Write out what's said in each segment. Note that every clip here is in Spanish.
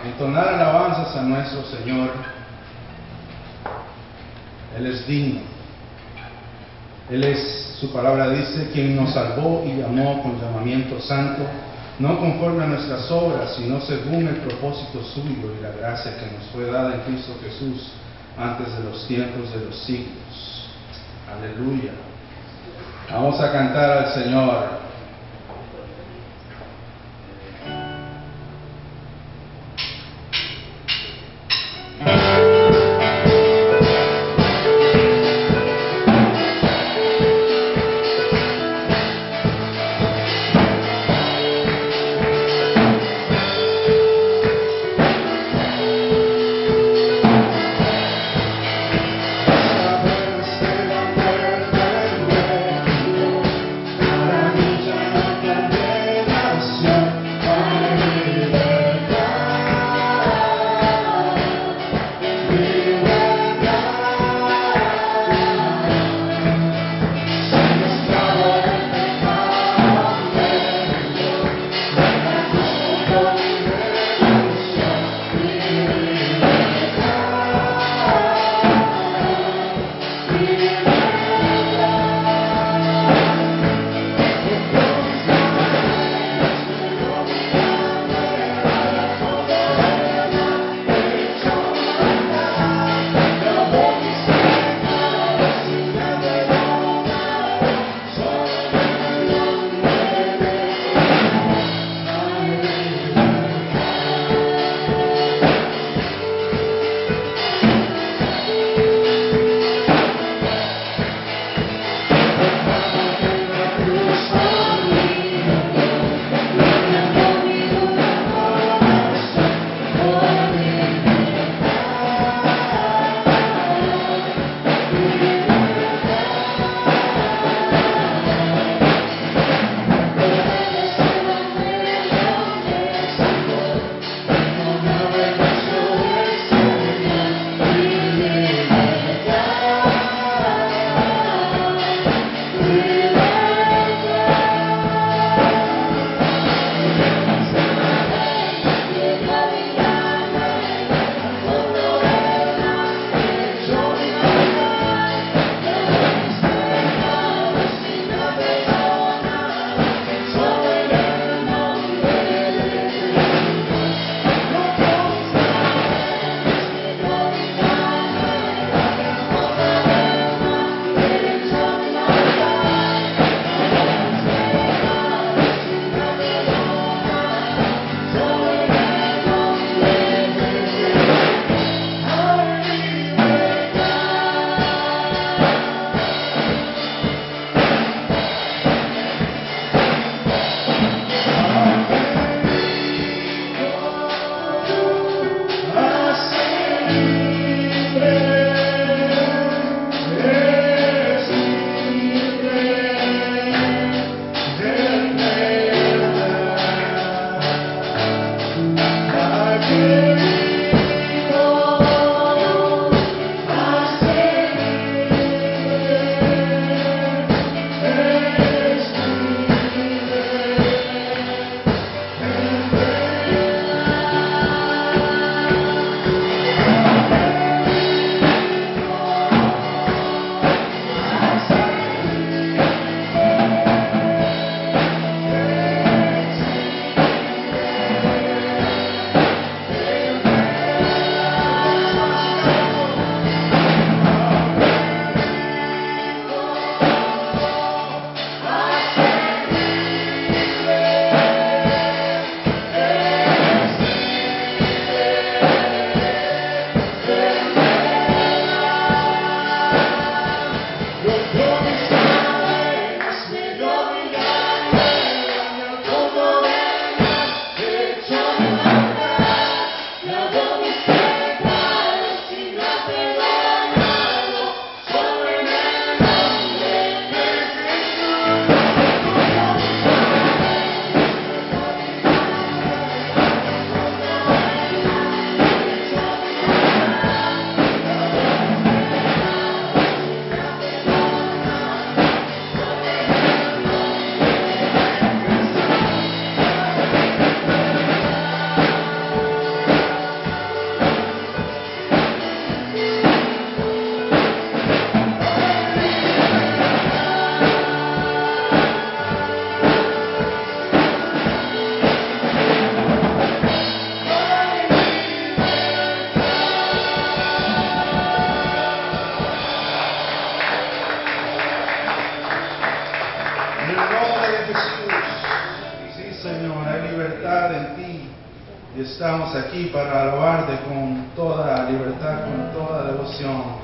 entonar alabanzas a nuestro Señor. Él es digno. Él es, su palabra dice, quien nos salvó y llamó con llamamiento santo, no conforme a nuestras obras, sino según el propósito suyo y la gracia que nos fue dada en Cristo Jesús antes de los tiempos de los siglos. Aleluya. Vamos a cantar al Señor. Para mí Señor, hay libertad en ti. Y estamos aquí para alabarte con toda libertad, con toda devoción.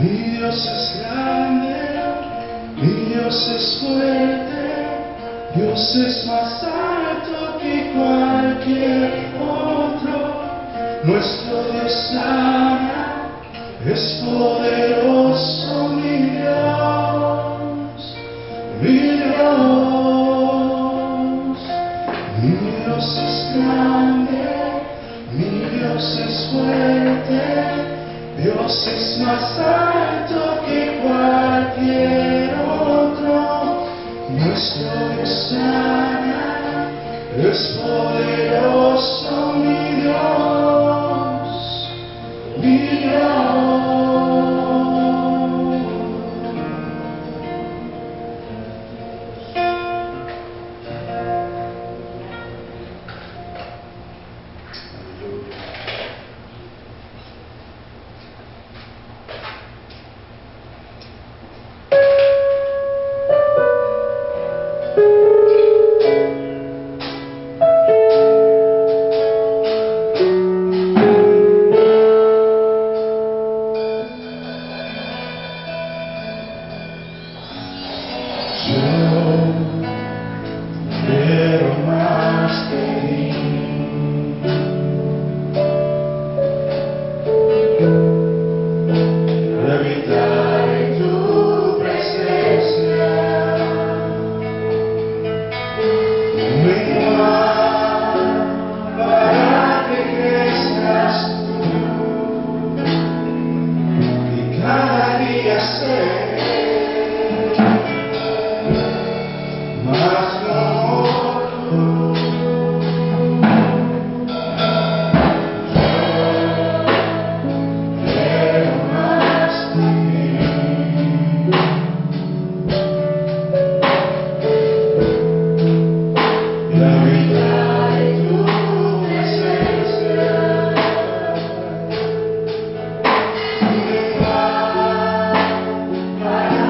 Mi Dios es grande, mi Dios es fuerte, Dios es más alto que cualquier otro. Nuestro Dios sana, es poderoso, mi Dios, mi Dios. Mi Dios es grande, mi Dios es fuerte, Dios es más alto que cualquier otro. Nuestro Dios sana, es poderoso, mi Dios, mi Dios. Quiero más de ti. Habitar en tu presencia. Menguar para que crezcas tú. Y cada día ser más como tú. Yo quiero más de ti. Y habitar en tu presencia. Menguar para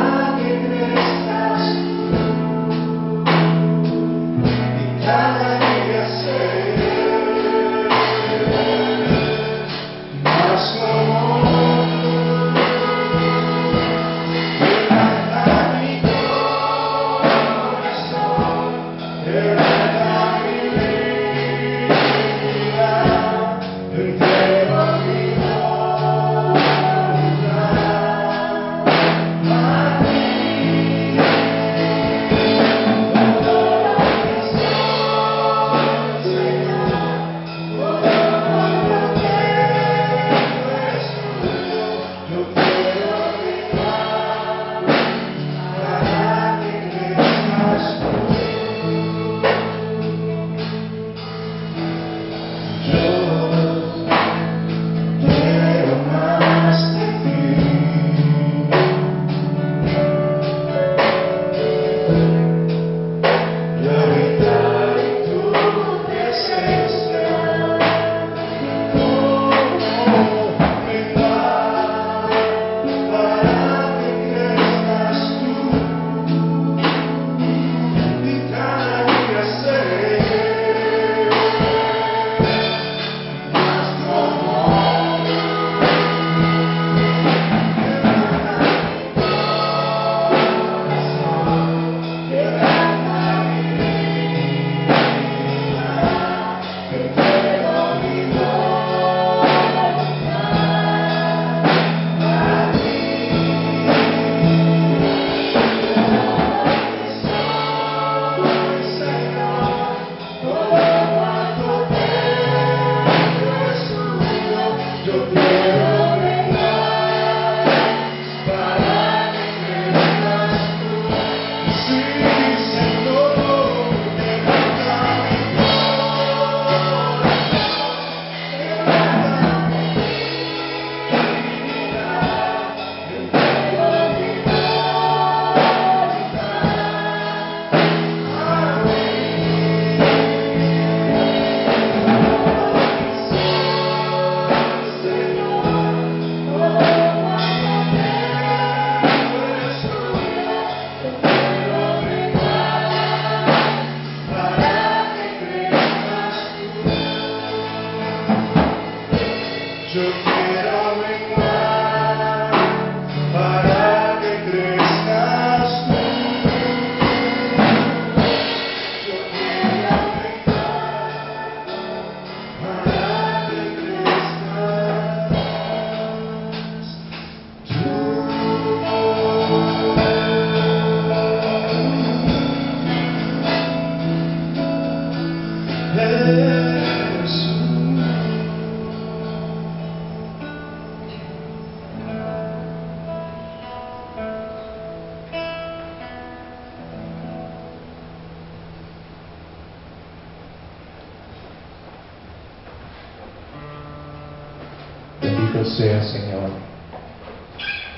Bendito sea, Señor.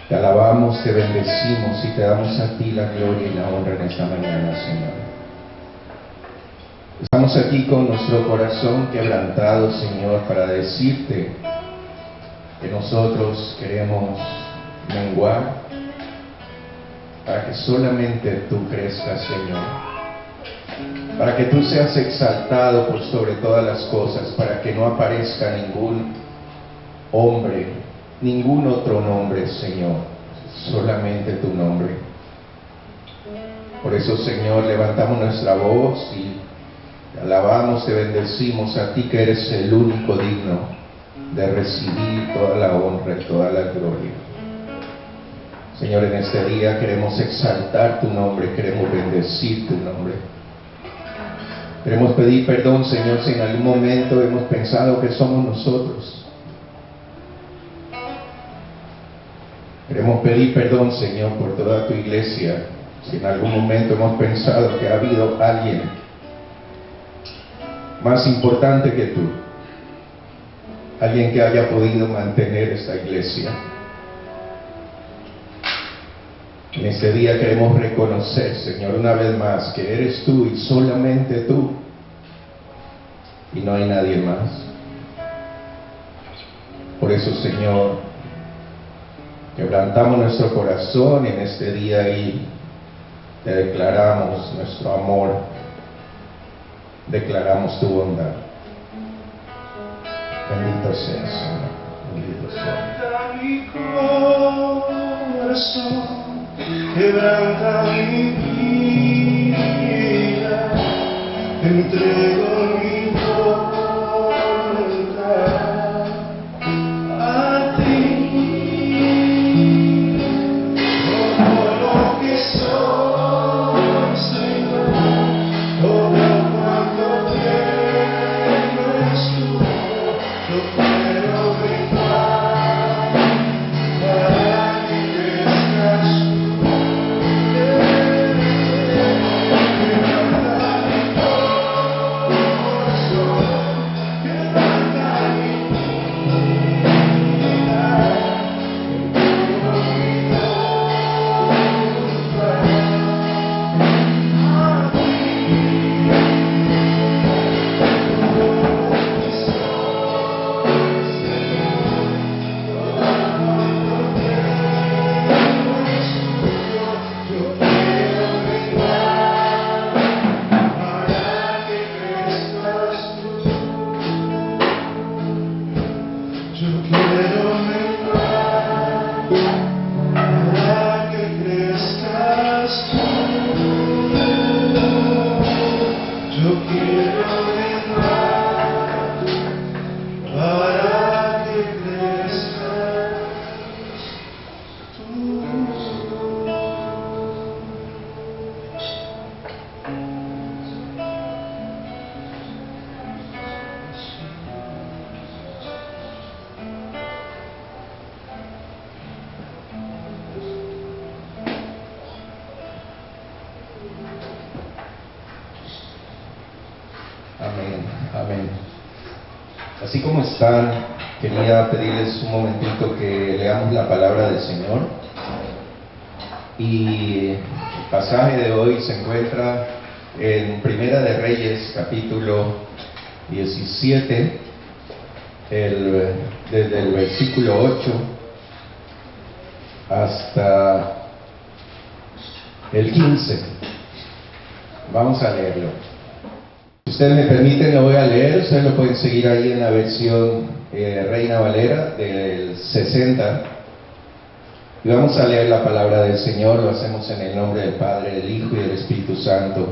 Te alabamos, te bendecimos y te damos a ti la gloria y la honra en esta mañana, Señor. Estamos aquí con nuestro corazón quebrantado, Señor, para decirte que nosotros queremos menguar para que solamente tú crezcas, Señor. Para que tú seas exaltado por sobre todas las cosas, para que no aparezca ningún hombre, ningún otro nombre, Señor, solamente tu nombre. Por eso, Señor, levantamos nuestra voz y te alabamos, te bendecimos a ti que eres el único digno de recibir toda la honra y toda la gloria. Señor, en este día queremos exaltar tu nombre, queremos bendecir tu nombre. Queremos pedir perdón, Señor, si en algún momento hemos pensado que somos nosotros. Queremos pedir perdón, Señor, por toda tu iglesia, si en algún momento hemos pensado que ha habido alguien más importante que tú, alguien que haya podido mantener esta iglesia. En este día queremos reconocer, Señor, una vez más, que eres tú y solamente tú, y no hay nadie más. Por eso, Señor, quebrantamos nuestro corazón en este día y te declaramos nuestro amor, declaramos tu bondad. Bendito sea, Señor, bendito sea. Mi corazón, quebranta mi vida, entrego mi voluntad a ti. Todo lo que soy, Señor, todo cuanto tengo es tuyo. Yo quiero brindar para que crezcas tú. Amén, amén. Así como están, quería pedirles un momentito que leamos la palabra del Señor. Y el pasaje de hoy se encuentra en Primera de Reyes, capítulo 17, desde el versículo 8 hasta el 15. Vamos a leerlo. Si ustedes me permiten, lo voy a leer. Ustedes lo pueden seguir ahí en la versión Reina Valera del 60. Y vamos a leer la palabra del Señor. Lo hacemos en el nombre del Padre, del Hijo y del Espíritu Santo.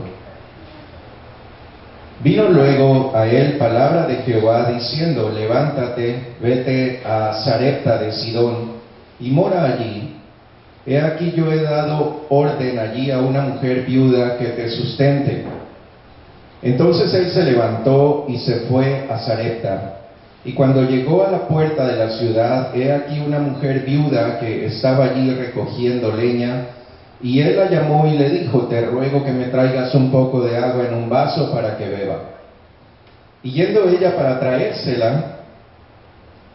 Vino luego a él palabra de Jehová diciendo: levántate, vete a Sarepta de Sidón y mora allí. He aquí yo he dado orden allí a una mujer viuda que te sustente. Entonces él se levantó y se fue a Sarepta. Y cuando llegó a la puerta de la ciudad, he aquí una mujer viuda que estaba allí recogiendo leña. Y él la llamó y le dijo: te ruego que me traigas un poco de agua en un vaso para que beba. Y yendo ella para traérsela,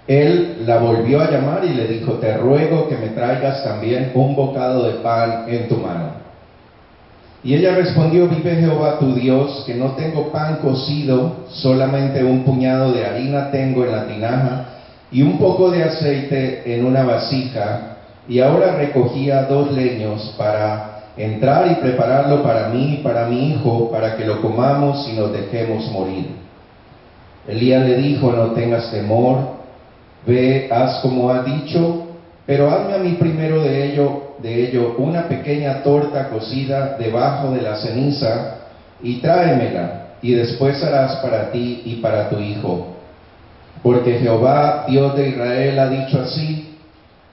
él la volvió a llamar y le dijo, te ruego que me traigas también un bocado de pan en tu mano. Y ella respondió, vive Jehová tu Dios, que no tengo pan cocido, solamente un puñado de harina tengo en la tinaja y un poco de aceite en una vasija, y ahora recogía 2 leños para entrar y prepararlo para mí y para mi hijo, para que lo comamos y nos dejemos morir. Elías le dijo, no tengas temor, ve, haz como ha dicho, pero hazme a mí primero de ello una pequeña torta cocida debajo de la ceniza y tráemela, y después harás para ti y para tu hijo. Porque Jehová, Dios de Israel, ha dicho así,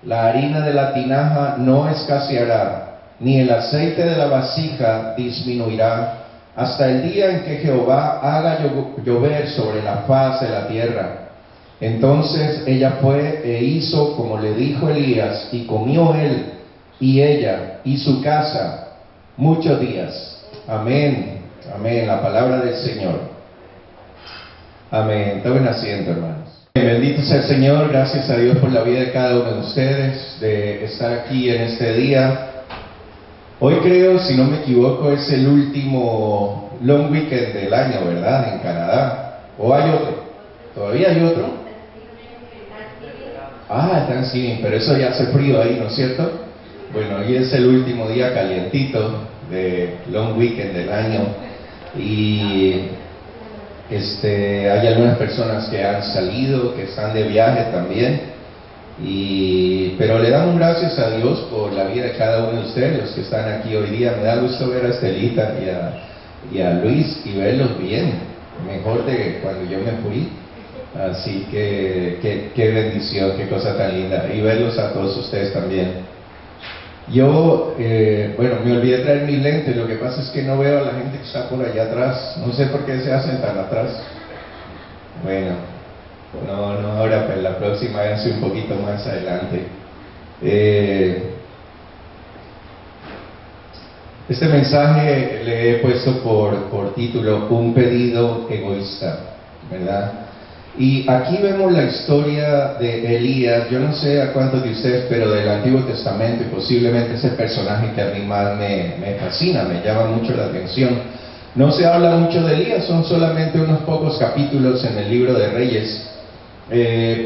la harina de la tinaja no escaseará, ni el aceite de la vasija disminuirá, hasta el día en que Jehová haga llover sobre la faz de la tierra. Entonces ella fue e hizo como le dijo Elías, y comió él y ella y su casa muchos días. Amén, amén, la palabra del Señor. Amén. Tomen asiento, hermanos. Bendito sea el Señor, gracias a Dios por la vida de cada uno de ustedes, de estar aquí en este día. Hoy creo, si no me equivoco, es el último long weekend del año, ¿verdad? En Canadá. ¿O hay otro? ¿Todavía hay otro? Thanksgiving, pero eso ya hace frío ahí, ¿no es cierto? Bueno, hoy es el último día calientito de long weekend del año y hay algunas personas que han salido, que están de viaje también, pero le damos gracias a Dios por la vida de cada uno de ustedes, los que están aquí hoy día. Me da gusto ver a Estelita y a Luis y verlos bien, mejor de cuando yo me fui. Así que qué bendición, qué cosa tan linda, y verlos a todos ustedes también. Yo, me olvidé traer mis lentes, lo que pasa es que no veo a la gente que está por allá atrás, no sé por qué se hacen tan atrás. Bueno, no ahora, pero la próxima véanse un poquito más adelante. Este mensaje le he puesto por título, un pedido egoísta, ¿verdad? Y aquí vemos la historia de Elías. Yo no sé a cuántos de ustedes, pero del Antiguo Testamento, y posiblemente es el personaje que a mí más me fascina, me llama mucho la atención. No se habla mucho de Elías, son solamente unos pocos capítulos en el libro de Reyes,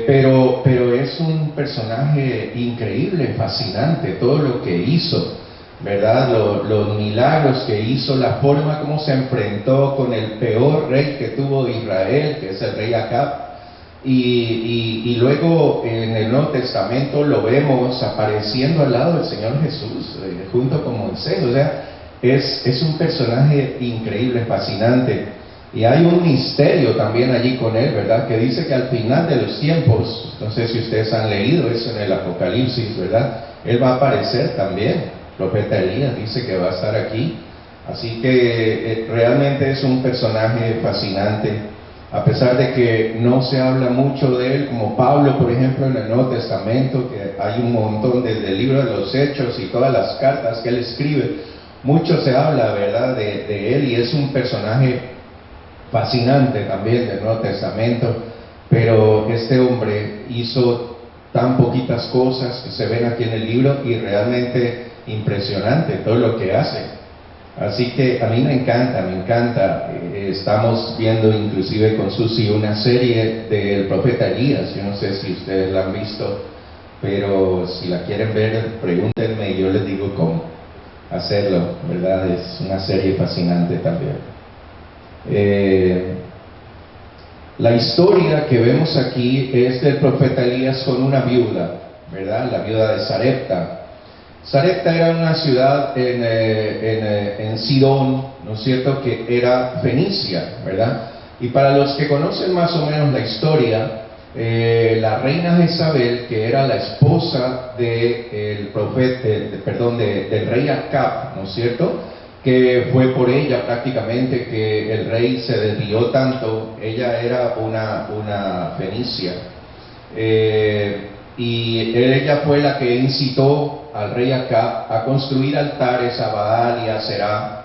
pero es un personaje increíble, fascinante, todo lo que hizo, ¿verdad? Los milagros que hizo, la forma como se enfrentó con el peor rey que tuvo Israel, que es el rey Acab, y luego en el Nuevo Testamento lo vemos apareciendo al lado del Señor Jesús, junto con Moisés. O sea, es un personaje increíble, fascinante, y hay un misterio también allí con él, ¿verdad? Que dice que al final de los tiempos, no sé si ustedes han leído eso en el Apocalipsis, ¿verdad? Él va a aparecer también. Profeta Elías dice que va a estar aquí, así que realmente es un personaje fascinante, a pesar de que no se habla mucho de él, como Pablo, por ejemplo, en el Nuevo Testamento, que hay un montón desde el libro de los Hechos y todas las cartas que él escribe, mucho se habla, ¿verdad?, de él, y es un personaje fascinante también del Nuevo Testamento, pero este hombre hizo tan poquitas cosas que se ven aquí en el libro, y realmente impresionante todo lo que hace. Así que a mí me encanta. Estamos viendo inclusive con Susi una serie del profeta Elías. Yo no sé si ustedes la han visto, pero si la quieren ver, pregúntenme y yo les digo cómo hacerlo, ¿verdad? Es una serie fascinante también. La historia que vemos aquí es del profeta Elías con una viuda, ¿verdad? La viuda de Sarepta. Sarepta era una ciudad en Sidón, ¿no es cierto?, que era fenicia, ¿verdad? Y para los que conocen más o menos la historia, la reina Jezabel, que era la esposa del del rey Acab, ¿no es cierto?, que fue por ella prácticamente que el rey se desvió tanto. Ella era una fenicia, y ella fue la que incitó al rey Acab a construir altares a Baal y a Será,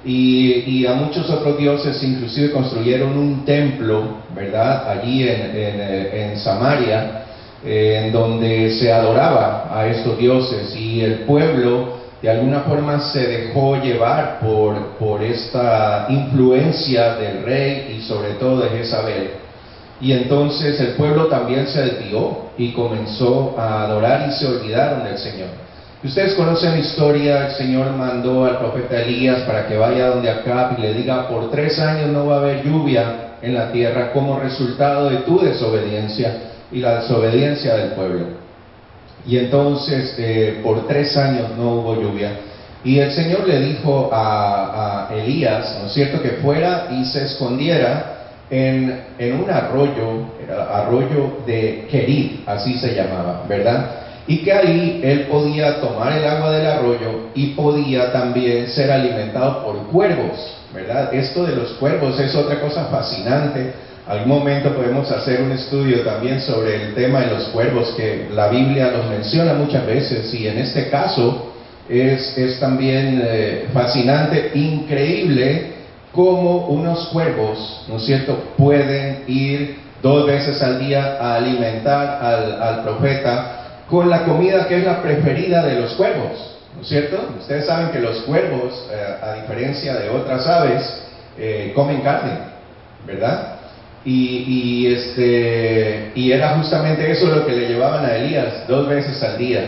y a muchos otros dioses. Inclusive construyeron un templo, ¿verdad?, allí en Samaria, en donde se adoraba a estos dioses, y el pueblo de alguna forma se dejó llevar por esta influencia del rey y sobre todo de Jezabel. Y entonces el pueblo también se desvió y comenzó a adorar y se olvidaron del Señor. Ustedes conocen la historia. El Señor mandó al profeta Elías para que vaya donde Acab y le diga: por 3 años no va a haber lluvia en la tierra como resultado de tu desobediencia y la desobediencia del pueblo. Y entonces por 3 años no hubo lluvia. Y el Señor le dijo a Elías, ¿no es cierto?, que fuera y se escondiera en un arroyo, arroyo de Kerit, así se llamaba, ¿verdad? Y que ahí él podía tomar el agua del arroyo y podía también ser alimentado por cuervos, ¿verdad? Esto de los cuervos es otra cosa fascinante. Algún momento podemos hacer un estudio también sobre el tema de los cuervos, que la Biblia los menciona muchas veces, y en este caso es también fascinante, increíble cómo unos cuervos, ¿no es cierto?, pueden ir 2 veces al día a alimentar al profeta con la comida que es la preferida de los cuervos, ¿no es cierto? Ustedes saben que los cuervos, a diferencia de otras aves, comen carne, ¿verdad? Y era justamente eso lo que le llevaban a Elías 2 veces al día.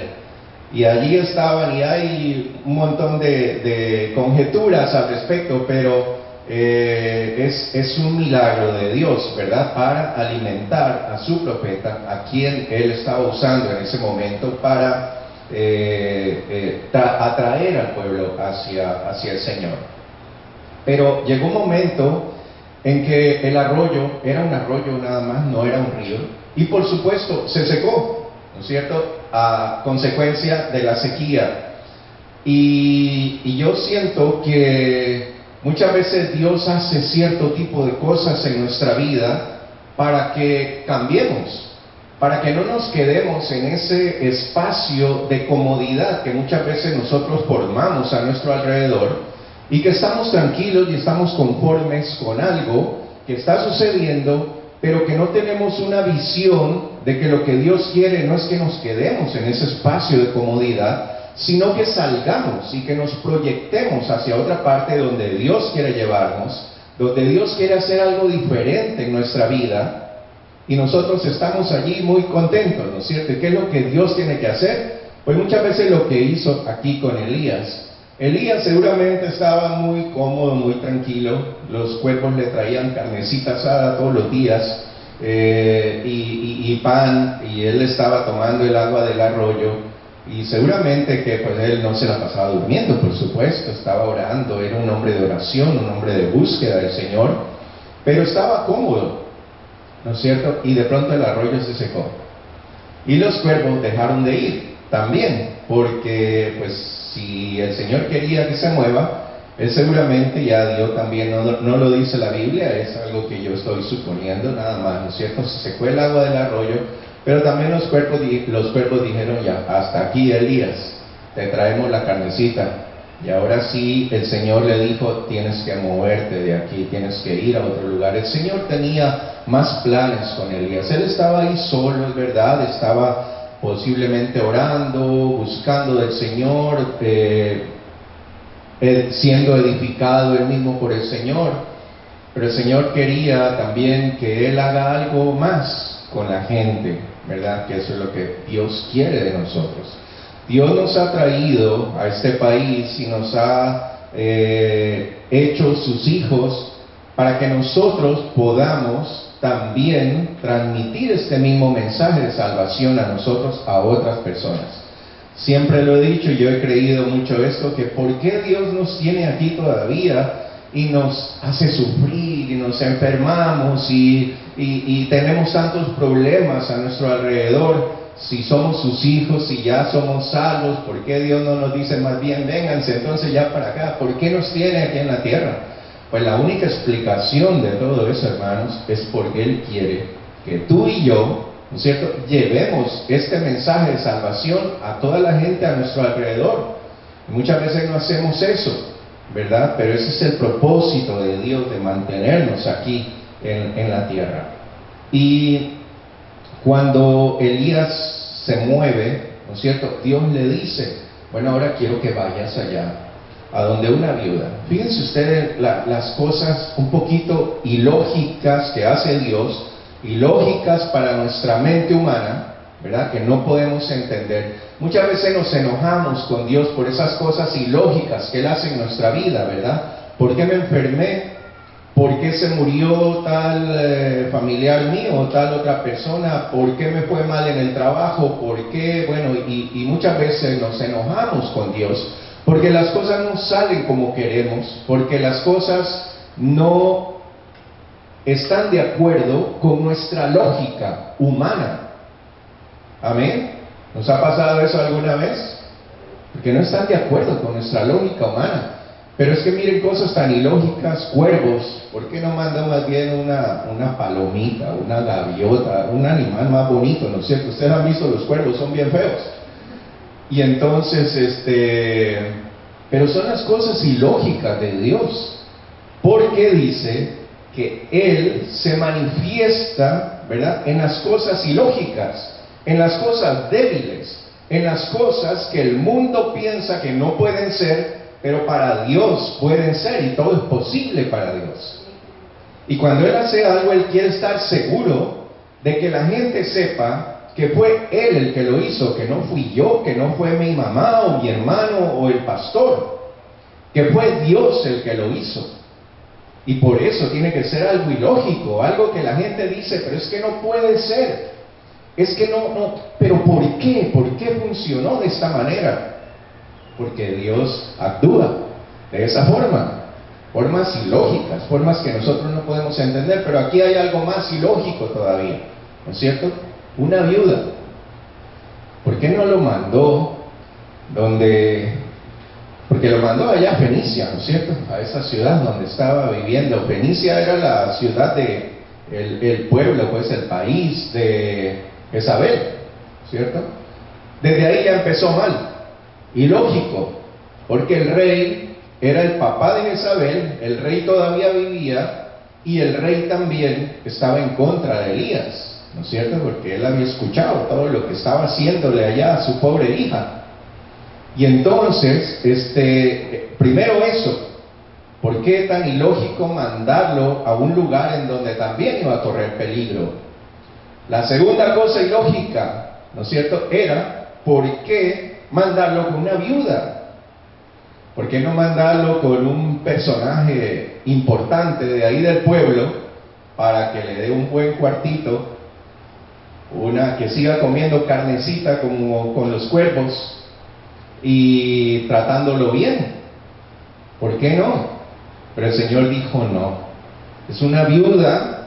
Y allí estaban, y hay un montón de conjeturas al respecto, pero es un milagro de Dios, ¿verdad?, para alimentar a su profeta, a quien él estaba usando en ese momento para atraer al pueblo hacia el Señor. Pero llegó un momento en que el arroyo era un arroyo nada más, no era un río, y por supuesto se secó, ¿no es cierto?, a consecuencia de la sequía. Y yo siento que muchas veces Dios hace cierto tipo de cosas en nuestra vida para que cambiemos, para que no nos quedemos en ese espacio de comodidad que muchas veces nosotros formamos a nuestro alrededor, y que estamos tranquilos y estamos conformes con algo que está sucediendo, pero que no tenemos una visión de que lo que Dios quiere no es que nos quedemos en ese espacio de comodidad, sino que salgamos y que nos proyectemos hacia otra parte donde Dios quiere llevarnos, donde Dios quiere hacer algo diferente en nuestra vida, y nosotros estamos allí muy contentos, ¿no es cierto? ¿Y qué es lo que Dios tiene que hacer? Pues muchas veces lo que hizo aquí con Elías. Elías seguramente estaba muy cómodo, muy tranquilo. Los cuervos le traían carnecita asada todos los días y pan, y él estaba tomando el agua del arroyo, y seguramente que pues él no se la pasaba durmiendo, por supuesto, estaba orando, era un hombre de oración, un hombre de búsqueda del Señor, pero estaba cómodo, ¿no es cierto? Y de pronto el arroyo se secó y los cuervos dejaron de ir también, porque pues si el Señor quería que se mueva, él seguramente ya dio también, no lo dice la Biblia, es algo que yo estoy suponiendo nada más, ¿no es cierto? Se secó el agua del arroyo, pero también los cuervos dijeron: ya, hasta aquí, Elías, te traemos la carnecita. Y ahora sí, el Señor le dijo: tienes que moverte de aquí, tienes que ir a otro lugar. El Señor tenía más planes con Elías. Él estaba ahí solo, es verdad, estaba posiblemente orando, buscando del Señor, siendo edificado él mismo por el Señor, pero el Señor quería también que él haga algo más con la gente, ¿verdad? Que eso es lo que Dios quiere de nosotros. Dios nos ha traído a este país y nos ha hecho sus hijos para que nosotros podamos también transmitir este mismo mensaje de salvación a nosotros, a otras personas. Siempre lo he dicho y yo he creído mucho esto, que ¿por qué Dios nos tiene aquí todavía y nos hace sufrir y nos enfermamos y tenemos tantos problemas a nuestro alrededor? Si somos sus hijos, si ya somos salvos, ¿por qué Dios no nos dice más bien vénganse entonces ya para acá? ¿Por qué nos tiene aquí en la tierra? Pues la única explicación de todo eso, hermanos, es porque Él quiere que tú y yo, ¿no es cierto?, llevemos este mensaje de salvación a toda la gente a nuestro alrededor. Y muchas veces no hacemos eso, ¿verdad? Pero ese es el propósito de Dios, de mantenernos aquí en la tierra. Y Cuando Elías se mueve, ¿no es cierto? Dios le dice, bueno, ahora quiero que vayas allá, a donde una viuda. Fíjense ustedes las cosas un poquito ilógicas que hace Dios, ilógicas para nuestra mente humana, ¿verdad? Que no podemos entender. Muchas veces nos enojamos con Dios por esas cosas ilógicas que Él hace en nuestra vida, ¿verdad? ¿Por qué me enfermé? ¿Por qué se murió tal familiar mío o tal otra persona? ¿Por qué me fue mal en el trabajo? ¿Por qué? Bueno, y muchas veces nos enojamos con Dios porque las cosas no salen como queremos, porque las cosas no están de acuerdo con nuestra lógica humana. ¿Amén? ¿Nos ha pasado eso alguna vez? Porque no están de acuerdo con nuestra lógica humana. Pero es que miren cosas tan ilógicas, cuervos. ¿Por qué no manda más bien una palomita, una gaviota, un animal más bonito, ¿no es cierto? Ustedes han visto los cuervos, son bien feos. Y entonces, pero son las cosas ilógicas de Dios. Porque dice que Él se manifiesta, ¿verdad?, en las cosas ilógicas, en las cosas débiles, en las cosas que el mundo piensa que no pueden ser, pero para Dios pueden ser, y todo es posible para Dios. Y cuando Él hace algo, Él quiere estar seguro de que la gente sepa que fue Él el que lo hizo, que no fui yo, que no fue mi mamá o mi hermano o el pastor, que fue Dios el que lo hizo. Y por eso tiene que ser algo ilógico, algo que la gente dice, pero es que no puede ser. Es que no, pero ¿por qué? ¿Por qué funcionó de esta manera? Porque Dios actúa de esa forma, formas ilógicas, formas que nosotros no podemos entender, pero aquí hay algo más ilógico todavía, ¿no es cierto? Una viuda. ¿Por qué no lo mandó porque lo mandó allá a Fenicia, ¿no es cierto? A esa ciudad donde estaba viviendo. Fenicia era la ciudad el pueblo, pues el país de Jezabel, ¿cierto? Desde ahí ya empezó mal. Ilógico, porque el rey era el papá de Jezabel, el rey todavía vivía y el rey también estaba en contra de Elías, ¿no es cierto? Porque él había escuchado todo lo que estaba haciéndole allá a su pobre hija. Y entonces, primero eso, ¿por qué tan ilógico mandarlo a un lugar en donde también iba a correr peligro? La segunda cosa ilógica, ¿no es cierto?, era ¿por qué mandarlo con una viuda? ¿Por qué no mandarlo con un personaje importante de ahí del pueblo para que le dé un buen cuartito, que siga comiendo carnecita como con los cuervos y tratándolo bien? ¿Por qué no? Pero el Señor dijo no. Es una viuda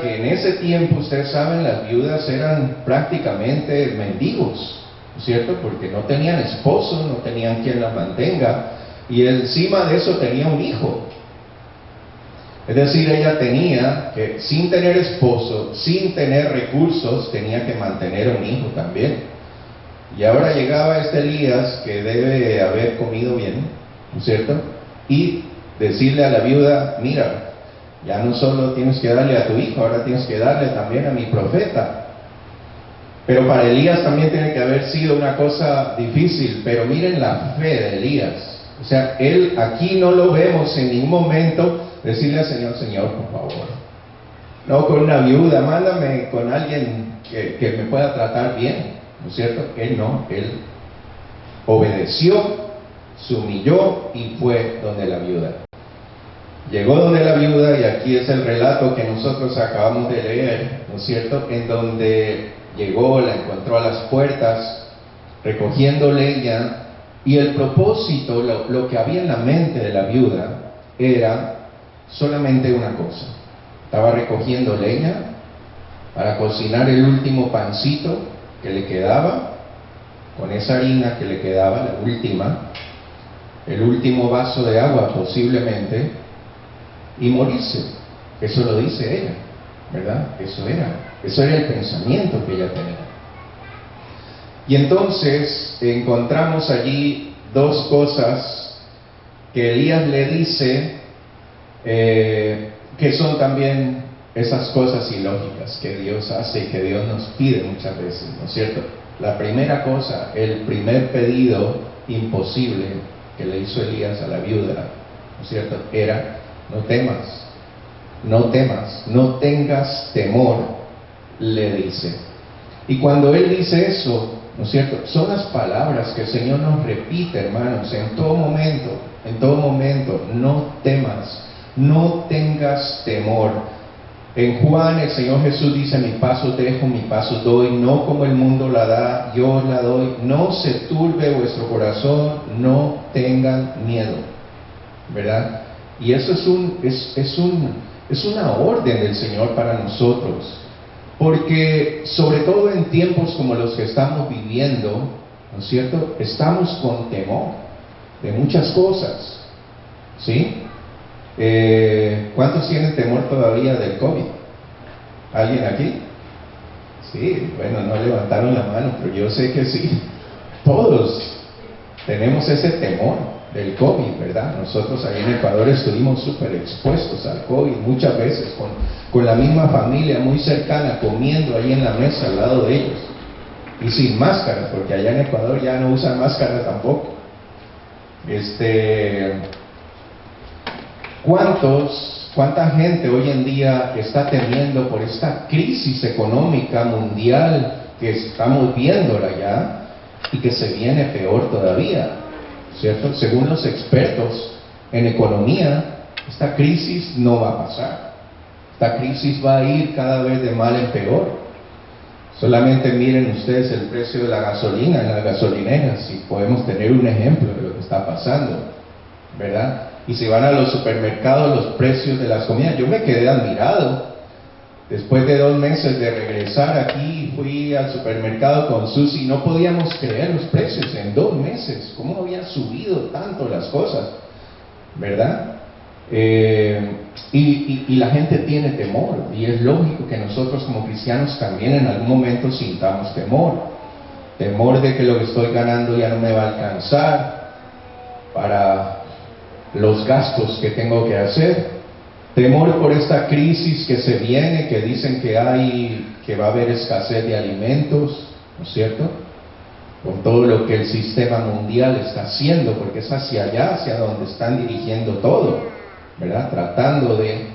que en ese tiempo, ustedes saben, las viudas eran prácticamente mendigos, ¿no es cierto? Porque no tenían esposo, no tenían quien las mantenga, y encima de eso tenía un hijo. Es decir, ella tenía que, sin tener esposo, sin tener recursos, tenía que mantener un hijo también. Y ahora llegaba Elías, que debe haber comido bien, ¿no es cierto?, y decirle a la viuda, mira, ya no solo tienes que darle a tu hijo, ahora tienes que darle también a mi profeta. Pero para Elías también tiene que haber sido una cosa difícil, pero miren la fe de Elías. O sea, él aquí no lo vemos en ningún momento decirle al Señor, Señor, por favor, no con una viuda, mándame con alguien que me pueda tratar bien, ¿no es cierto? Él no, él obedeció, se humilló y fue donde la viuda. Llegó donde la viuda, y aquí es el relato que nosotros acabamos de leer, ¿no es cierto?, en donde llegó, la encontró a las puertas, recogiendo leña, y el propósito, lo que había en la mente de la viuda, era solamente una cosa. Estaba recogiendo leña para cocinar el último pancito que le quedaba, con esa harina que le quedaba, la última, el último vaso de agua posiblemente, y morirse. Eso lo dice ella, ¿verdad? Eso era el pensamiento que ella tenía. Y entonces encontramos allí dos cosas que Elías le dice, que son también esas cosas ilógicas que Dios hace y que Dios nos pide muchas veces, ¿no es cierto? La primera cosa, el primer pedido imposible que le hizo Elías a la viuda, ¿no es cierto?, era: no temas, no temas, no tengas temor, le dice. Y cuando él dice eso, ¿no es cierto?, son las palabras que el Señor nos repite, hermanos, en todo momento, no temas, no tengas temor. En Juan el Señor Jesús dice: mi paso dejo, mi paso doy, no como el mundo la da, yo la doy. No se turbe vuestro corazón, no tengan miedo, ¿verdad? Y eso es una orden del Señor para nosotros, porque sobre todo en tiempos como los que estamos viviendo, ¿no es cierto?, estamos con temor de muchas cosas, ¿sí? ¿Cuántos tienen temor todavía del COVID? ¿Alguien aquí? Sí, bueno, no levantaron la mano, pero yo sé que sí. Todos tenemos ese temor del COVID, ¿verdad? Nosotros ahí en Ecuador estuvimos súper expuestos al COVID muchas veces, con la misma familia muy cercana, comiendo ahí en la mesa al lado de ellos, y sin máscaras, porque allá en Ecuador ya no usan máscaras tampoco. ¿Cuánta gente hoy en día está temiendo por esta crisis económica mundial que estamos viéndola ya y que se viene peor todavía, ¿cierto? Según los expertos en economía, esta crisis no va a pasar. Esta crisis va a ir cada vez de mal en peor. Solamente miren ustedes el precio de la gasolina en las gasolineras y podemos tener un ejemplo de lo que está pasando, ¿verdad? Y si van a los supermercados, los precios de las comidas, yo me quedé admirado. Después de 2 meses de regresar aquí, fui al supermercado con Susi, no podíamos creer los precios en 2 meses, cómo habían subido tanto las cosas, ¿verdad? Y la gente tiene temor, y es lógico que nosotros como cristianos también en algún momento sintamos temor de que lo que estoy ganando ya no me va a alcanzar para los gastos que tengo que hacer, temor por esta crisis que se viene, que dicen que va a haber escasez de alimentos, ¿no es cierto?, por todo lo que el sistema mundial está haciendo, porque es hacia allá, hacia donde están dirigiendo todo, ¿verdad?, tratando de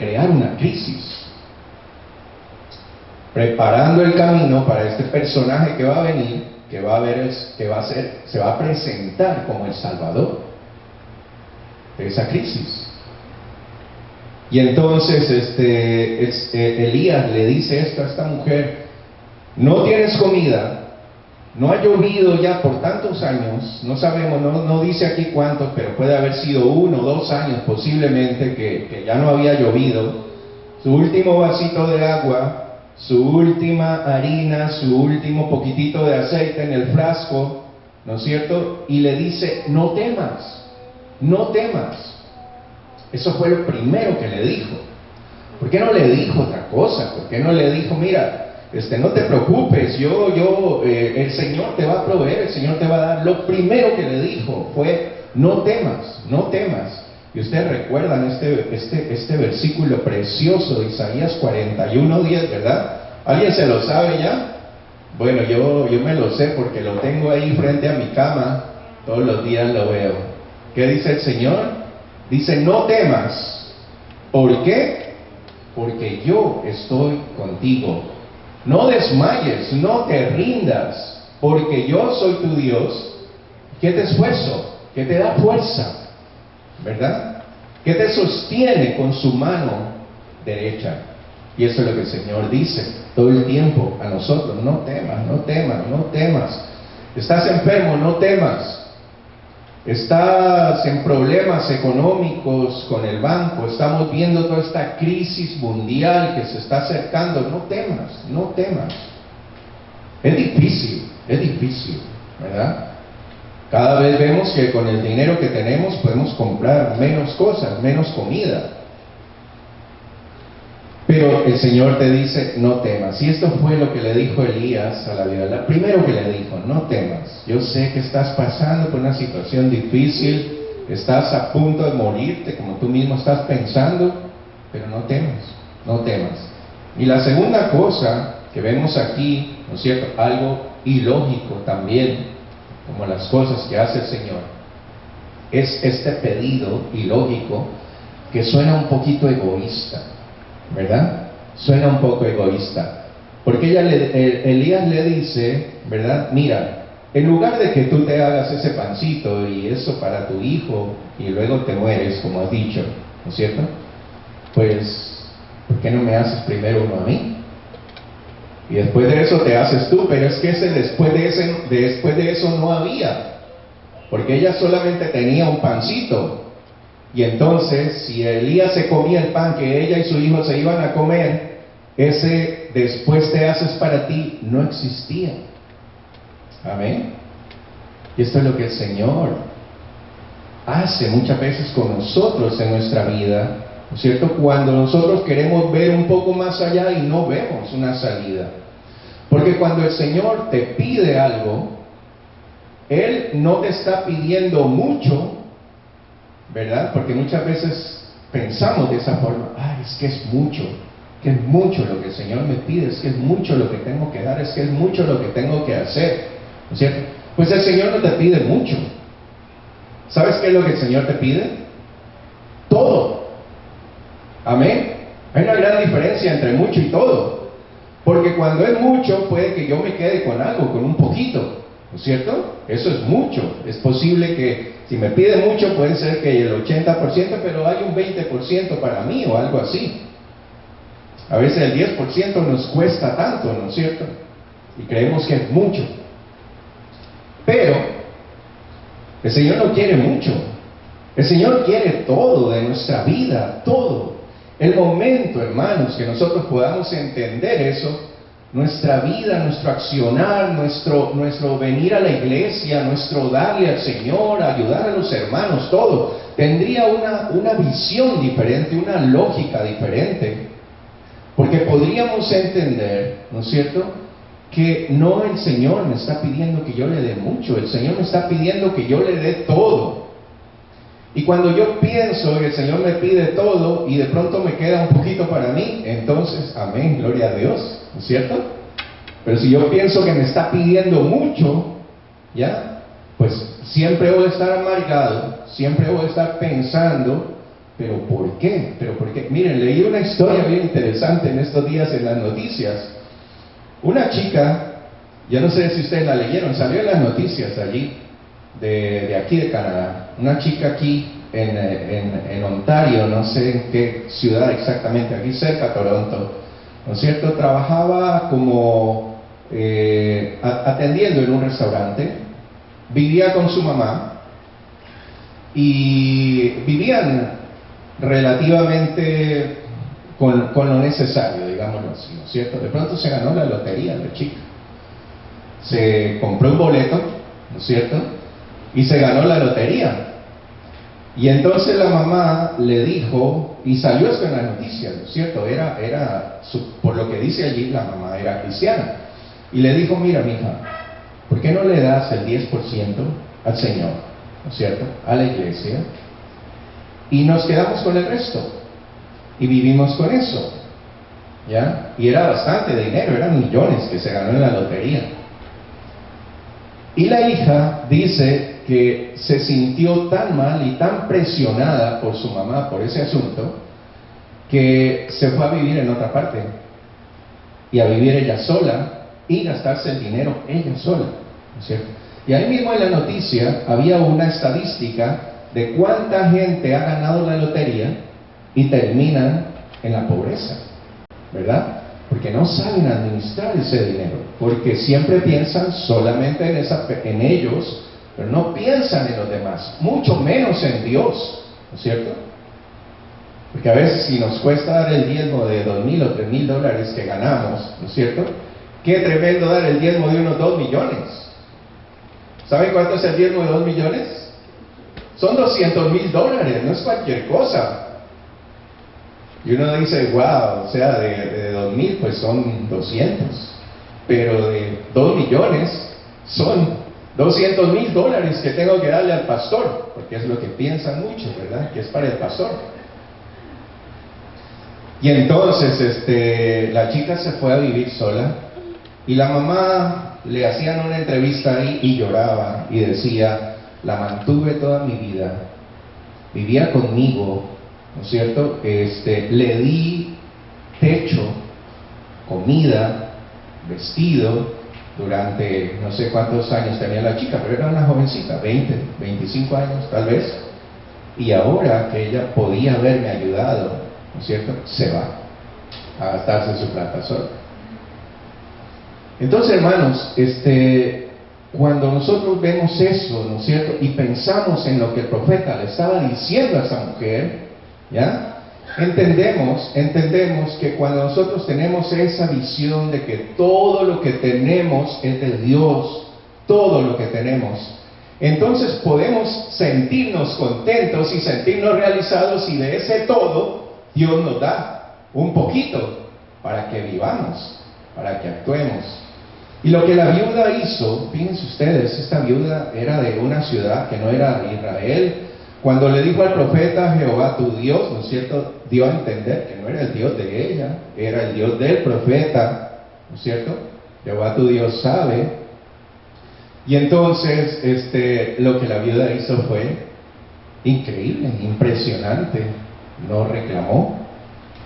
crear una crisis, preparando el camino para este personaje que va a venir, se va a presentar como el Salvador de esa crisis. Y entonces Elías le dice esto a esta mujer: no tienes comida, no ha llovido ya por tantos años, no sabemos, no dice aquí cuántos, pero puede haber sido 1 o 2 años posiblemente que ya no había llovido. Su último vasito de agua, su última harina, su último poquitito de aceite en el frasco, ¿no es cierto? Y le dice: no temas, no temas. Eso fue lo primero que le dijo. ¿Por qué no le dijo otra cosa? ¿Por qué no le dijo: mira, no te preocupes, el Señor te va a proveer, el Señor te va a dar? Lo primero que le dijo fue: no temas, no temas. Y ustedes recuerdan este versículo precioso de Isaías 41:10, ¿verdad? ¿Alguien se lo sabe ya? Bueno, yo me lo sé porque lo tengo ahí frente a mi cama, todos los días lo veo. ¿Qué dice el Señor? Dice: no temas. ¿Por qué? Porque yo estoy contigo. No desmayes, no te rindas, porque yo soy tu Dios, que te esfuerzo, que te da fuerza, ¿verdad?, que te sostiene con su mano derecha. Y eso es lo que el Señor dice todo el tiempo a nosotros: no temas, no temas, no temas. Estás enfermo, no temas. Estás en problemas económicos con el banco, estamos viendo toda esta crisis mundial que se está acercando, no temas, no temas. Es difícil, ¿verdad? Cada vez vemos que con el dinero que tenemos podemos comprar menos cosas, menos comida. Pero el Señor te dice: no temas. Y esto fue lo que le dijo Elías a la viuda. Primero que le dijo: no temas. Yo sé que estás pasando por una situación difícil, estás a punto de morirte, como tú mismo estás pensando, pero no temas, no temas. Y la segunda cosa que vemos aquí, ¿no es cierto?, algo ilógico también, como las cosas que hace el Señor, es este pedido ilógico que suena un poquito egoísta, ¿verdad? Suena un poco egoísta, porque Elías le dice, ¿verdad?, mira, en lugar de que tú te hagas ese pancito y eso para tu hijo y luego te mueres, como has dicho, ¿no es cierto?, pues, ¿por qué no me haces primero uno a mí? Y después de eso te haces tú, pero es que después de eso no había, porque ella solamente tenía un pancito. Y entonces, si Elías se comía el pan que ella y su hijo se iban a comer, ese después te haces para ti no existía. Amén. Y esto es lo que el Señor hace muchas veces con nosotros en nuestra vida, ¿no es cierto?, cuando nosotros queremos ver un poco más allá y no vemos una salida. Porque cuando el Señor te pide algo, Él no te está pidiendo mucho, ¿verdad? Porque muchas veces pensamos de esa forma, es que es mucho lo que el Señor me pide, es que es mucho lo que tengo que dar, es que es mucho lo que tengo que hacer, ¿no es cierto? Pues el Señor no te pide mucho. ¿Sabes qué es lo que el Señor te pide? Todo. Amén. Hay una gran diferencia entre mucho y todo. Porque cuando es mucho, puede que yo me quede con algo, con un poquito, ¿no es cierto? Eso es mucho. Es posible que si me pide mucho, puede ser que el 80%, pero hay un 20% para mí o algo así. A veces el 10% nos cuesta tanto, ¿no es cierto? Y creemos que es mucho. Pero el Señor no quiere mucho. El Señor quiere todo de nuestra vida, todo. El momento, hermanos, que nosotros podamos entender eso, nuestra vida, nuestro accionar, nuestro venir a la iglesia, nuestro darle al Señor, ayudar a los hermanos, todo, tendría una visión diferente, una lógica diferente. Porque podríamos entender, ¿no es cierto?, que no el Señor me está pidiendo que yo le dé mucho, el Señor me está pidiendo que yo le dé todo. Y cuando yo pienso que el Señor me pide todo y de pronto me queda un poquito para mí, entonces, amén, gloria a Dios, ¿no es cierto? Pero si yo pienso que me está pidiendo mucho, ¿ya? Pues siempre voy a estar amargado, siempre voy a estar pensando, ¿pero por qué? ¿Pero por qué? Miren, leí una historia bien interesante en estos días en las noticias. Una chica, yo no sé si ustedes la leyeron, salió en las noticias allí, de aquí de Canadá, una chica aquí en Ontario, no sé en qué ciudad exactamente, aquí cerca de Toronto, ¿no es cierto?, trabajaba como atendiendo en un restaurante, vivía con su mamá y vivían relativamente con lo necesario, digámoslo así, ¿no es cierto? De pronto se ganó la lotería la chica, se compró un boleto, ¿no es cierto?, y se ganó la lotería. Y entonces la mamá le dijo, y salió esto en las noticias, ¿no es cierto?, por lo que dice allí, la mamá era cristiana, y le dijo, mira mija, ¿por qué no le das el 10% al Señor, ¿no es cierto?, a la iglesia, y nos quedamos con el resto, y vivimos con eso, ¿ya? Y era bastante dinero, eran millones que se ganó en la lotería. Y la hija dice que se sintió tan mal y tan presionada por su mamá por ese asunto, que se fue a vivir en otra parte, y a vivir ella sola, y gastarse el dinero ella sola, ¿no es cierto? Y ahí mismo en la noticia había una estadística de cuánta gente ha ganado la lotería y terminan en la pobreza, ¿verdad? Porque no saben administrar ese dinero, porque siempre piensan solamente en ellos, pero no piensan en los demás, mucho menos en Dios, ¿no es cierto? Porque a veces si nos cuesta dar el diezmo de $2,000 o $3,000 que ganamos, ¿no es cierto?, qué tremendo dar el diezmo de unos 2 millones. ¿Saben cuánto es el diezmo de 2 millones? Son $200,000, no es cualquier cosa. Y uno dice, wow, o sea, de 2,000 pues son 200, pero de 2 millones son $200,000 que tengo que darle al pastor, porque es lo que piensan muchos, ¿verdad?, que es para el pastor. Y entonces la chica se fue a vivir sola y la mamá le hacían una entrevista ahí y lloraba y decía, la mantuve toda mi vida, vivía conmigo, ¿no es cierto? Le di techo, comida, vestido, durante no sé cuántos años tenía la chica, pero era una jovencita, 20, 25 años tal vez, y ahora que ella podía haberme ayudado, ¿no es cierto?, se va a gastarse su plata sola. Entonces, hermanos, cuando nosotros vemos eso, ¿no es cierto?, y pensamos en lo que el profeta le estaba diciendo a esa mujer, ¿ya?, entendemos que cuando nosotros tenemos esa visión de que todo lo que tenemos es de Dios, todo lo que tenemos, entonces podemos sentirnos contentos y sentirnos realizados, y de ese todo Dios nos da un poquito para que vivamos, para que actuemos. Y lo que la viuda hizo, fíjense ustedes, esta viuda era de una ciudad que no era de Israel. Cuando le dijo al profeta, Jehová tu Dios, ¿no es cierto?, dio a entender que no era el Dios de ella, era el Dios del profeta, ¿no es cierto? Jehová tu Dios sabe. Y entonces, lo que la viuda hizo fue increíble, impresionante. No reclamó,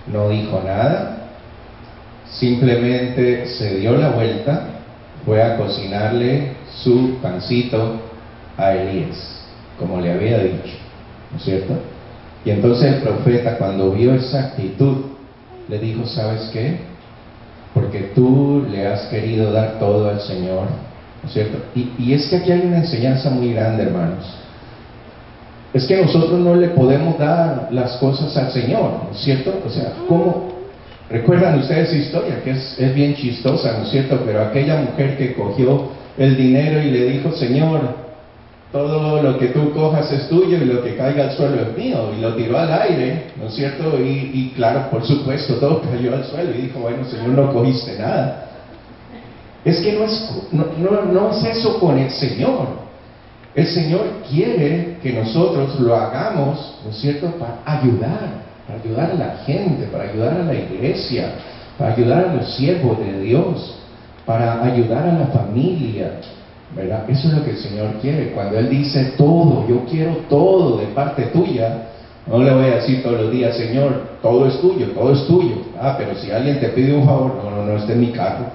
no dijo nada, simplemente se dio la vuelta, fue a cocinarle su pancito a Elías, como le había dicho, ¿no es cierto? Y entonces el profeta, cuando vio esa actitud, le dijo, ¿sabes qué? Porque tú le has querido dar todo al Señor, ¿no es cierto? Y es que aquí hay una enseñanza muy grande, hermanos. Es que nosotros no le podemos dar las cosas al Señor, ¿no es cierto? O sea, ¿cómo? Recuerdan ustedes esa historia, que es bien chistosa, ¿no es cierto? Pero aquella mujer que cogió el dinero y le dijo, Señor, todo lo que tú cojas es tuyo y lo que caiga al suelo es mío, y lo tiró al aire, ¿no es cierto? Y claro, por supuesto, todo cayó al suelo y dijo, bueno, Señor, no cogiste nada. Es que no es eso con el Señor. El Señor quiere que nosotros lo hagamos, ¿no es cierto?, para ayudar a la gente, para ayudar a la iglesia, para ayudar a los siervos de Dios, para ayudar a la familia, ¿verdad? Eso es lo que el Señor quiere. Cuando Él dice todo, yo quiero todo de parte tuya, no le voy a decir todos los días, Señor, todo es tuyo, todo es tuyo. Ah, pero si alguien te pide un favor, no, este es mi carro.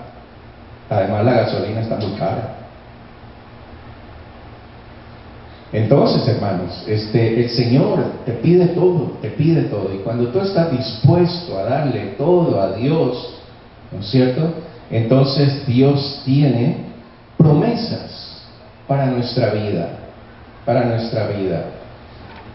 Además la gasolina está muy cara. Entonces, hermanos, el Señor te pide todo, y cuando tú estás dispuesto a darle todo a Dios, ¿no es cierto?, entonces Dios tiene promesas para nuestra vida,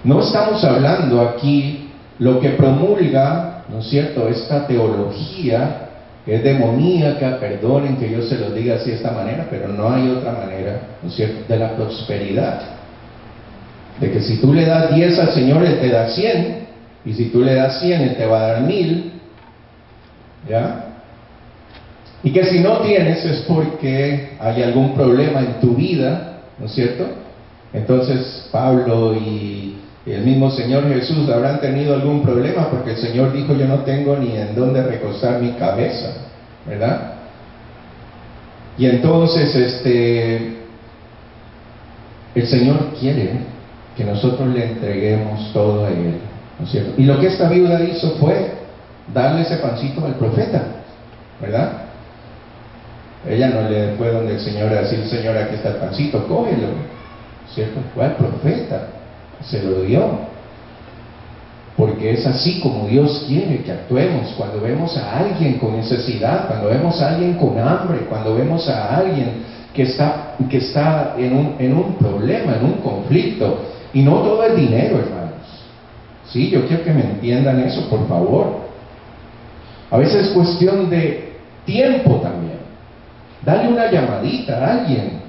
No estamos hablando aquí lo que promulga, ¿no es cierto?, esta teología que es demoníaca, perdonen que yo se los diga así de esta manera, pero no hay otra manera, ¿no es cierto?, de la prosperidad. De que si tú le das 10 al Señor, Él te da 100, y si tú le das 100, Él te va a dar 1000, ¿ya? Y que si no tienes es porque hay algún problema en tu vida, ¿no es cierto? Entonces Pablo y el mismo Señor Jesús habrán tenido algún problema porque el Señor dijo, yo no tengo ni en dónde recostar mi cabeza, ¿verdad? Y entonces el Señor quiere que nosotros le entreguemos todo a Él, ¿no es cierto? Y lo que esta viuda hizo fue darle ese pancito al profeta, ¿verdad? Ella no le fue donde el Señor a decir, Señor, aquí está el pancito, cógelo, ¿cierto? Fue al profeta, se lo dio, porque es así como Dios quiere que actuemos. Cuando vemos a alguien con necesidad, cuando vemos a alguien con hambre, cuando vemos a alguien que está en un problema, en un conflicto, y no todo es dinero, hermanos. Sí, yo quiero que me entiendan eso, por favor. A veces es cuestión de tiempo también. Dale una llamadita a alguien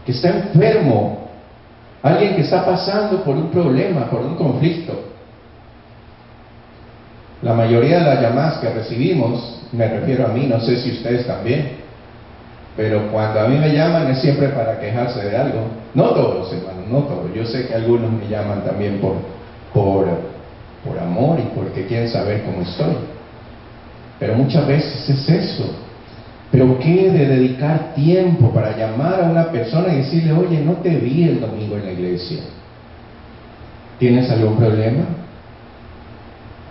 que está enfermo, alguien que está pasando por un problema, por un conflicto. La mayoría de las llamadas que recibimos, me refiero a mí, no sé si ustedes también, pero cuando a mí me llaman es siempre para quejarse de algo. No todos, hermanos, no todos. Yo sé que algunos me llaman también por amor y porque quieren saber cómo estoy. Pero muchas veces es eso. Pero ¿qué de dedicar tiempo para llamar a una persona y decirle, oye, no te vi el domingo en la iglesia? ¿Tienes algún problema?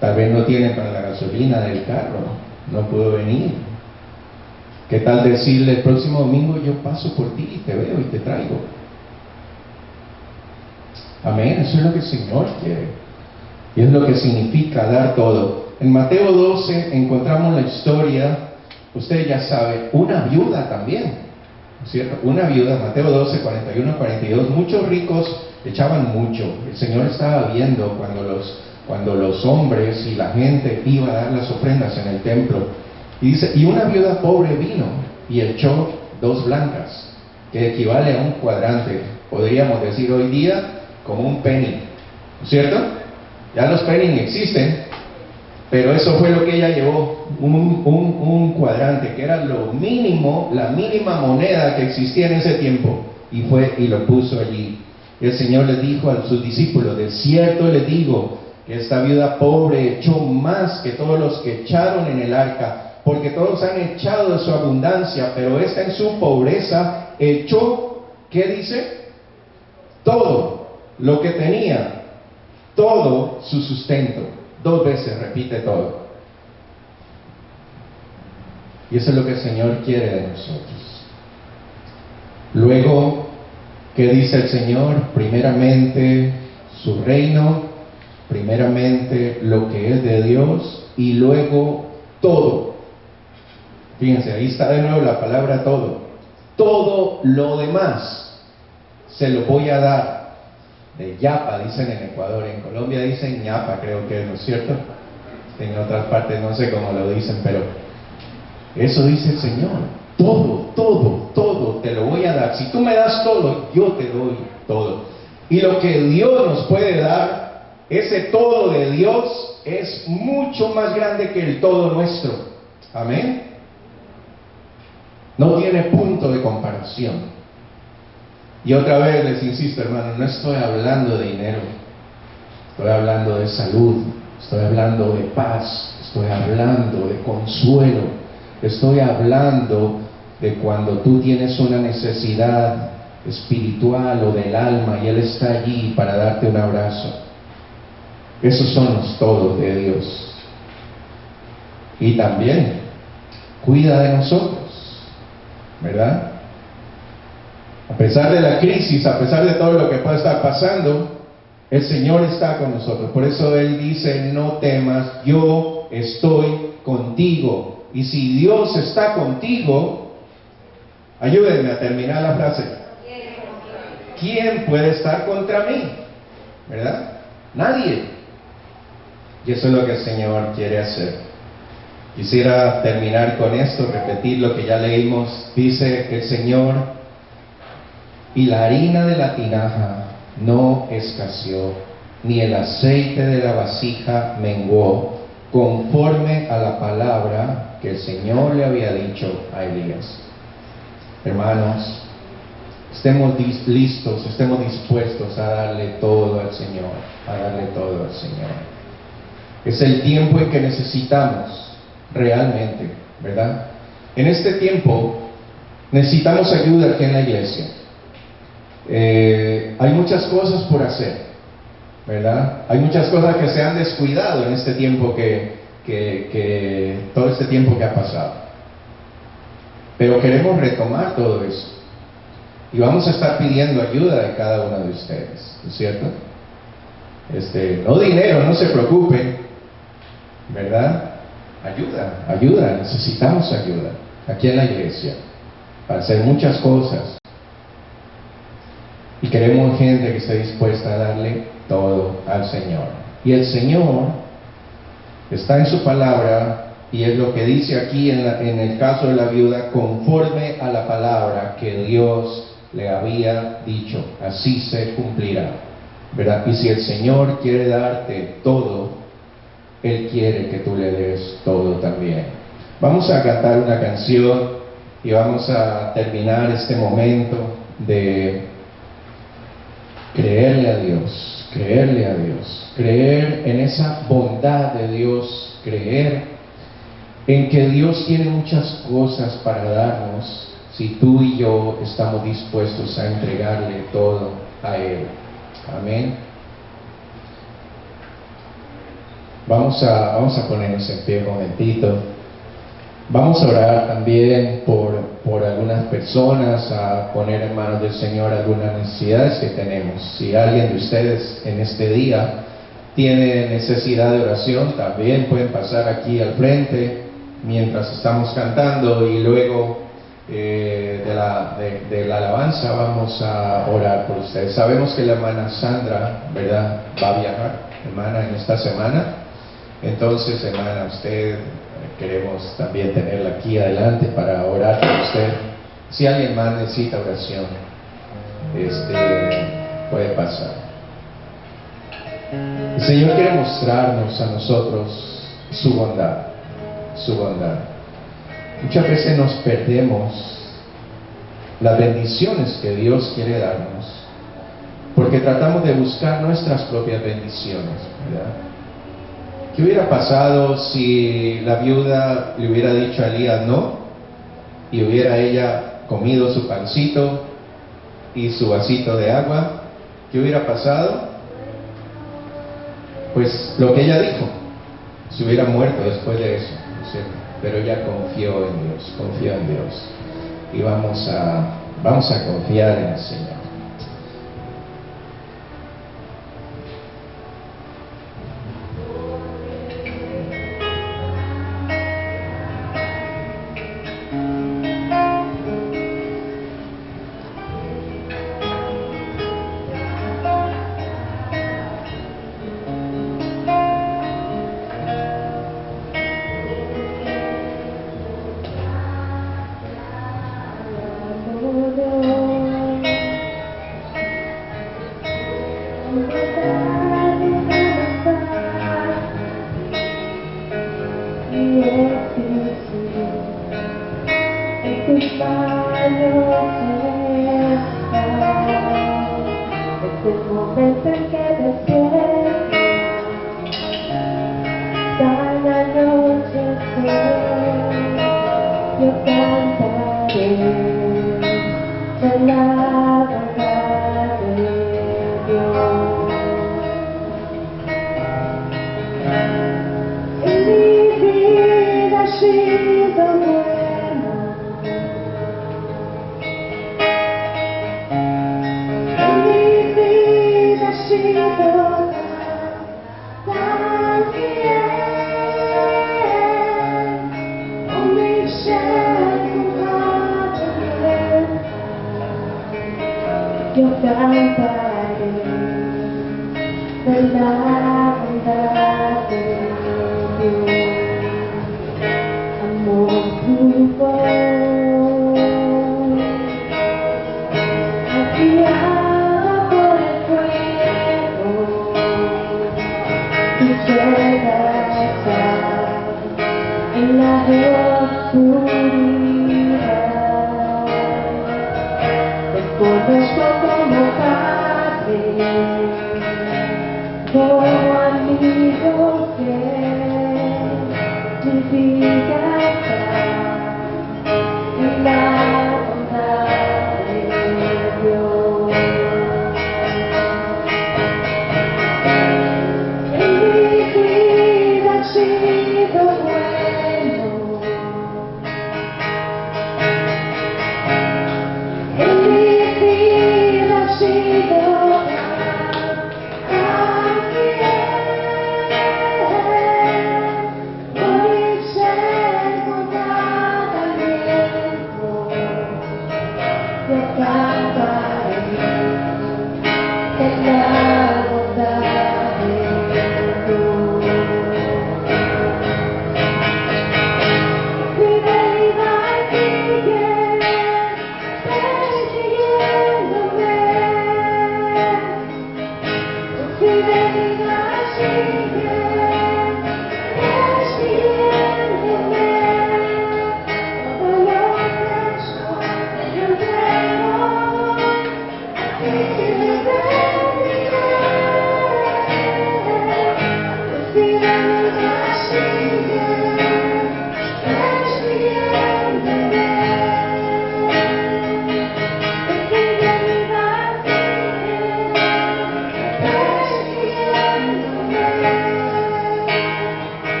Tal vez no tiene para la gasolina del carro, no pudo venir. ¿Qué tal decirle el próximo domingo yo paso por ti y te veo y te traigo? Amén, eso es lo que el Señor quiere. Y es lo que significa dar todo. En Mateo 12 encontramos la historia, usted ya sabe, una viuda también, ¿cierto? Una viuda, Mateo 12, 41-42, muchos ricos echaban mucho. El Señor estaba viendo cuando los hombres y la gente iba a dar las ofrendas en el templo. Y dice, y una viuda pobre vino y echó 2 blancas, que equivale a un cuadrante, podríamos decir hoy día como un penny, ¿cierto? Ya los penny existen, pero eso fue lo que ella llevó, un cuadrante, que era lo mínimo, la mínima moneda que existía en ese tiempo, y fue y lo puso allí. Y el Señor les dijo a sus discípulos, de cierto les digo, que esta viuda pobre echó más que todos los que echaron en el arca, porque todos han echado de su abundancia, pero esta en su pobreza echó, ¿qué dice? Todo lo que tenía, todo su sustento. 2 veces repite todo. Y eso es lo que el Señor quiere de nosotros. Luego, ¿qué dice el Señor? Primeramente su reino, primeramente lo que es de Dios, y luego todo. Fíjense, ahí está de nuevo la palabra todo. Todo lo demás se lo voy a dar. De yapa, dicen en Ecuador. En Colombia dicen ñapa, creo que ¿no es cierto? En otras partes no sé cómo lo dicen, pero eso dice el Señor. Todo, todo, todo te lo voy a dar. Si tú me das todo, yo te doy todo. Y lo que Dios nos puede dar, ese todo de Dios es mucho más grande que el todo nuestro. Amén. No tiene punto de comparación. Y otra vez les insisto, hermano, no estoy hablando de dinero, estoy hablando de salud, estoy hablando de paz, estoy hablando de consuelo, estoy hablando de cuando tú tienes una necesidad espiritual o del alma y Él está allí para darte un abrazo. Esos son los todos de Dios. Y también cuida de nosotros, ¿verdad? A pesar de la crisis, a pesar de todo lo que pueda estar pasando, el Señor está con nosotros. Por eso Él dice, no temas, yo estoy contigo. Y si Dios está contigo, ayúdenme a terminar la frase. ¿Quién puede estar contra mí? ¿Verdad? Nadie. Y eso es lo que el Señor quiere hacer. Quisiera terminar con esto, repetir lo que ya leímos. Dice el Señor, y la harina de la tinaja no escaseó, ni el aceite de la vasija menguó, conforme a la palabra que el Señor le había dicho a Elías. Hermanos, estemos listos, estemos dispuestos a darle todo al Señor, a darle todo al Señor. Es el tiempo en que necesitamos realmente, ¿verdad? En este tiempo necesitamos ayuda aquí en la iglesia. Hay muchas cosas por hacer, ¿verdad? Hay muchas cosas que se han descuidado en este tiempo todo este tiempo que ha pasado. Pero queremos retomar todo eso. Y vamos a estar pidiendo ayuda de cada uno de ustedes, ¿no es cierto? No dinero, no se preocupen, ¿verdad? Ayuda, necesitamos ayuda aquí en la iglesia para hacer muchas cosas. Y queremos gente que esté dispuesta a darle todo al Señor. Y el Señor está en su palabra, y es lo que dice aquí en el caso de la viuda, conforme a la palabra que Dios le había dicho, así se cumplirá, ¿verdad? Y si el Señor quiere darte todo, Él quiere que tú le des todo también. Vamos a cantar una canción y vamos a terminar este momento de creerle a Dios, creer en esa bondad de Dios, creer en que Dios tiene muchas cosas para darnos si tú y yo estamos dispuestos a entregarle todo a Él. Amén. Vamos a ponernos en pie un momentito. Vamos a orar también por algunas personas, a poner en manos del Señor algunas necesidades que tenemos. Si alguien de ustedes en este día tiene necesidad de oración, también pueden pasar aquí al frente mientras estamos cantando, y luego de la alabanza vamos a orar por ustedes. Sabemos que la hermana Sandra, ¿verdad?, va a viajar, hermana, en esta semana. Entonces, hermana, usted, queremos también tenerla aquí adelante para orar por usted. Si alguien más necesita oración, puede pasar. El Señor quiere mostrarnos a nosotros su bondad, su bondad. Muchas veces nos perdemos las bendiciones que Dios quiere darnos porque tratamos de buscar nuestras propias bendiciones, ¿verdad? ¿Qué hubiera pasado si la viuda le hubiera dicho a Elías no y hubiera ella comido su pancito y su vasito de agua? ¿Qué hubiera pasado? Pues lo que ella dijo, se hubiera muerto después de eso, ¿no es cierto? Pero ella confió en Dios, y vamos a confiar en el Señor.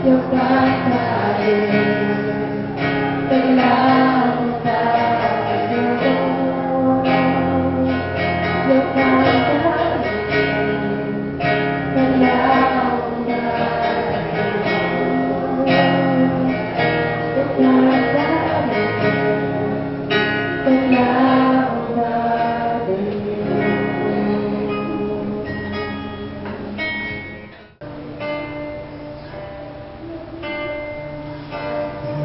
yo cantaré de la bondad de Dios. Yo cantaré de la bondad de Dios. Yo cantaré de la bondad de Dios.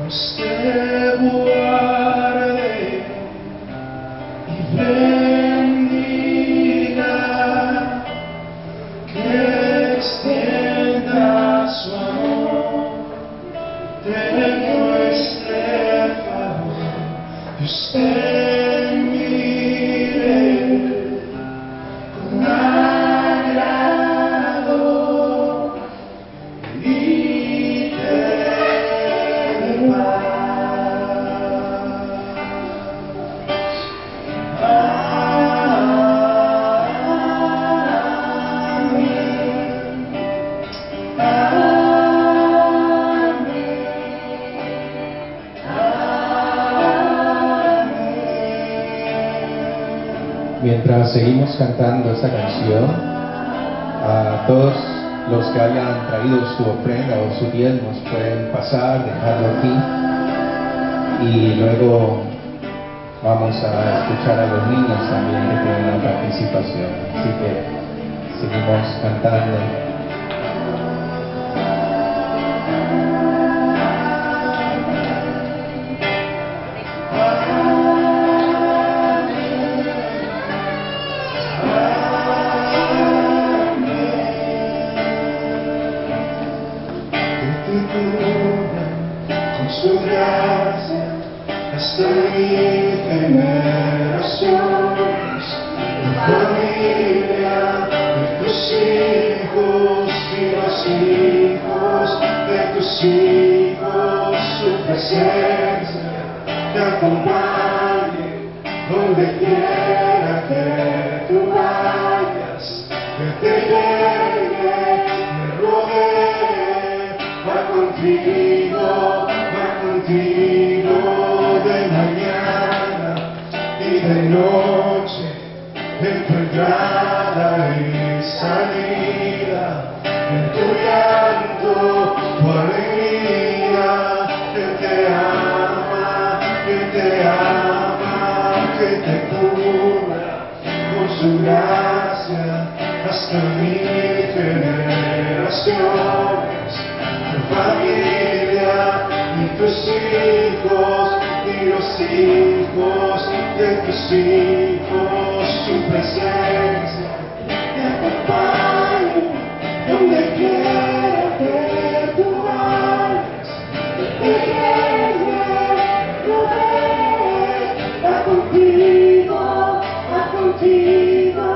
Dios te guarde y bendiga, que extienda su amor, te muestre favor. Dios te mire con agrado y te dé paz. Mientras seguimos cantando esta canción, a todos los que hayan traído su ofrenda o su diezmos pueden pasar, dejarlo aquí y luego vamos a escuchar a los niños también que tienen una participación. Así que seguimos cantando. Que te cubra con su gracia hasta mil generaciones, tu familia y tus hijos y los hijos de tus hijos, su presencia te acompañe donde quiera que tú vayas, que te llegue, te rodee, va contigo de mañana y de noche, en tu entrada y salida, en tu llanto, tu alegría. Él te ama, que te cubra con su gracia hasta mil generaciones, tu familia y tus hijos y los hijos de tus hijos, su presencia te acompañe donde quiera que tú vayas, que te llegue, rodee, va contigo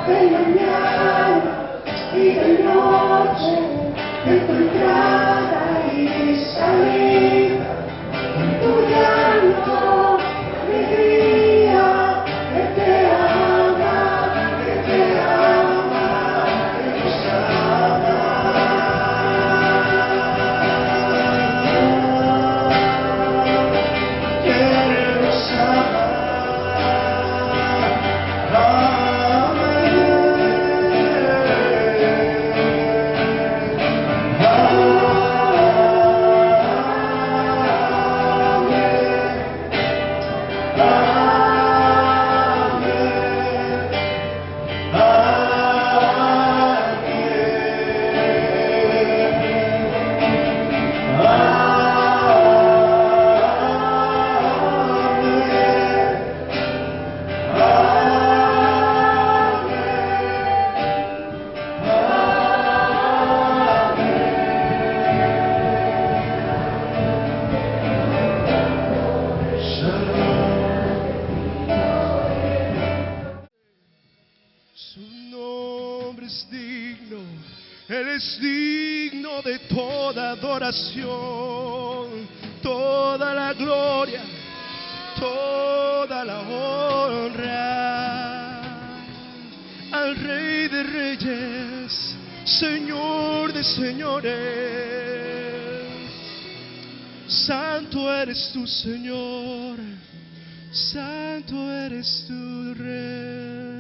de mañana y de noche, en tu entrada y salida, en tu llanto, alegría. Él te ama, que nos Su nombre es digno, Él es digno de toda adoración, toda la gloria, toda la honra. Al Rey de Reyes, Señor de señores. Santo eres tú, Señor, santo eres tú, Rey.